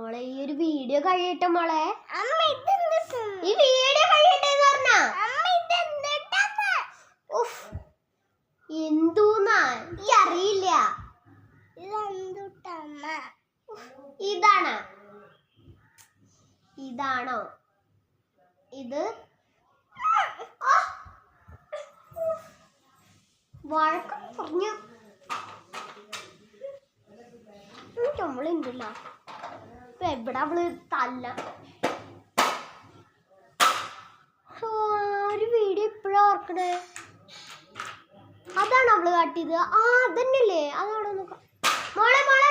മോളെ ഈ ഒരു വീഡിയോ കഴിയട്ടെ മോളെ. ഈ വീഡിയോ കഴിയട്ടെ എന്ന് പറഞ്ഞാ എന്തൂന്നാ അറിയില്ല. ഇതാണോ ഇത്? വഴക്ക് പറഞ്ഞു നമ്മളുണ്ടല്ലോ ഇപ്പൊ എവിടെ അവള് തല്ല. ഒരു വീഡിയോ ഇപ്പഴാ ഓർക്കണേ. അതാണ് അവള് കാട്ടിയത്. അതന്നെയല്ലേ? അതാണ് മോളെ മോളെ